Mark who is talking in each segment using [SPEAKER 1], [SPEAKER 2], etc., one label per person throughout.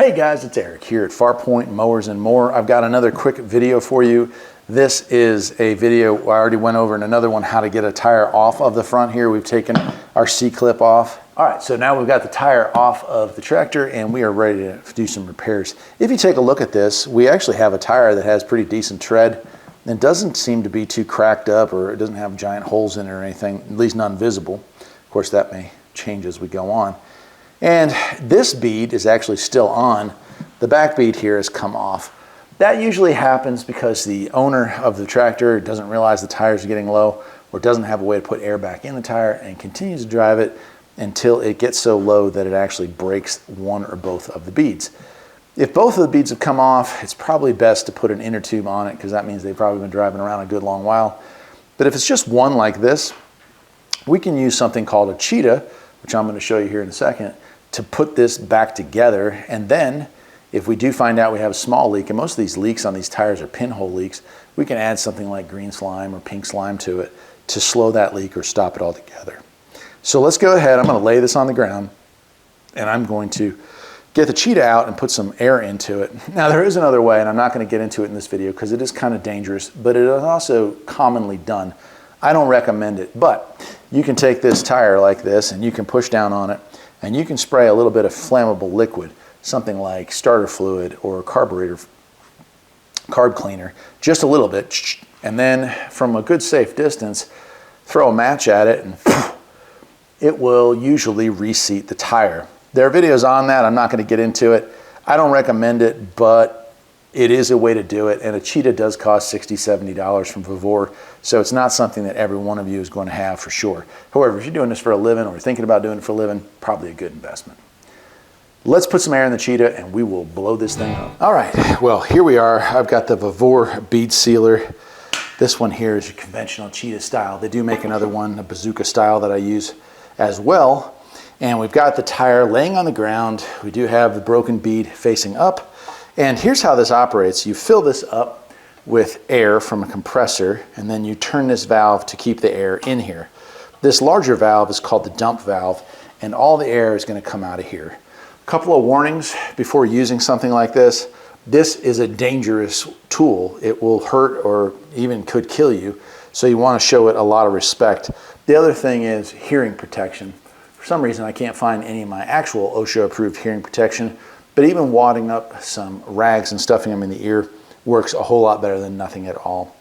[SPEAKER 1] Hey guys, it's Eric here at Farpoint, Mowers and More. I've got another quick video for you. This is a video I already went over in another one, how to get a tire off of the front here. We've taken our C-clip off. All right, so now we've got the tire off of the tractor and we are ready to do some repairs. If you take a look at this, we actually have a tire that has pretty decent tread and doesn't seem to be too cracked up, or it doesn't have giant holes in it or anything, at least none visible. Of course, that may change as we go on. And this bead is actually still on. The back bead here has come off. That usually happens because the owner of the tractor doesn't realize the tires are getting low or doesn't have a way to put air back in the tire and continues to drive it until it gets so low that it actually breaks one or both of the beads. If both of the beads have come off, it's probably best to put an inner tube on it because that means they've probably been driving around a good long while. But if it's just one like this, we can use something called a cheetah, which I'm going to show you here in a second, to put this back together. And then if we do find out we have a small leak, and most of these leaks on these tires are pinhole leaks, we can add something like green slime or pink slime to it to slow that leak or stop it altogether. So let's go ahead. I'm going to lay this on the ground and I'm going to get the cheetah out and put some air into it. Now there is another way, and I'm not going to get into it in this video because it is kind of dangerous, but it is also commonly done. I don't recommend it, but you can take this tire like this and you can push down on it and you can spray a little bit of flammable liquid, something like starter fluid or carb cleaner, just a little bit, and then from a good safe distance, throw a match at it and it will usually reseat the tire. There are videos on that. I'm not going to get into it. I don't recommend it, but it is a way to do it, and a cheetah does cost $60, $70 from Vavor, so it's not something that every one of you is going to have for sure. However, if you're doing this for a living or thinking about doing it for a living, probably a good investment. Let's put some air in the cheetah and we will blow this thing up. All right, well, here we are. I've got the Vavor bead sealer. This one here is your conventional cheetah style. They do make another one, a bazooka style, that I use as well. And we've got the tire laying on the ground. We do have the broken bead facing up. And here's how this operates. You fill this up with air from a compressor, and then you turn this valve to keep the air in here. This larger valve is called the dump valve, and all the air is going to come out of here. A couple of warnings before using something like this. This is a dangerous tool. It will hurt or even could kill you, so you want to show it a lot of respect. The other thing is hearing protection. For some reason, I can't find any of my actual OSHA-approved hearing protection, but even wadding up some rags and stuffing them in the ear works a whole lot better than nothing at all.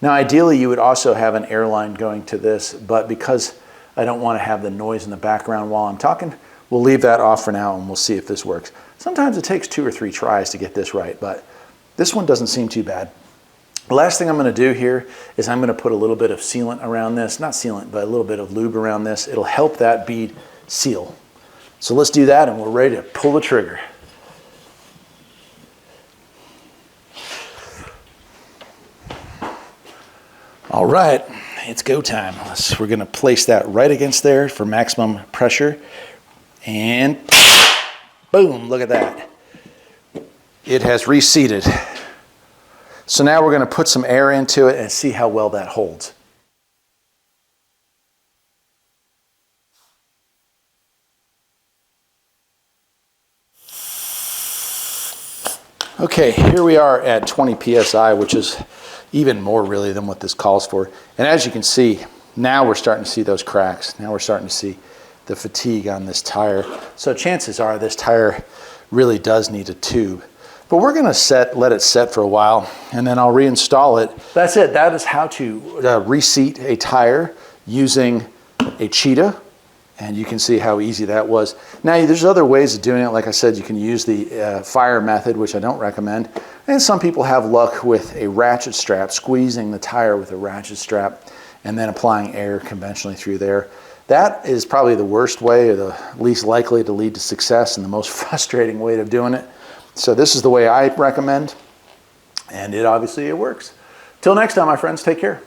[SPEAKER 1] Now, ideally, you would also have an air line going to this, but because I don't want to have the noise in the background while I'm talking, we'll leave that off for now and we'll see if this works. Sometimes it takes 2 or 3 tries to get this right, but this one doesn't seem too bad. The last thing I'm going to do here is I'm going to put a little bit of sealant around this, not sealant, but a little bit of lube around this. It'll help that bead seal. So let's do that and we're ready to pull the trigger. All right, it's go time. We're going to place that right against there for maximum pressure. And boom, look at that. It has reseated. So now we're going to put some air into it and see how well that holds. Okay, here we are at 20 PSI, which is even more really than what this calls for. And as you can see, now we're starting to see those cracks. Now we're starting to see the fatigue on this tire. So chances are this tire really does need a tube. But we're going to let it set for a while, and then I'll reinstall it. That's it. That is how to reseat a tire using a cheetah. And you can see how easy that was. Now, there's other ways of doing it. Like I said, you can use the fire method, which I don't recommend. And some people have luck with a ratchet strap, squeezing the tire with a ratchet strap, and then applying air conventionally through there. That is probably the worst way, or the least likely to lead to success, and the most frustrating way of doing it. So this is the way I recommend, and it obviously works. Till next time, my friends, take care.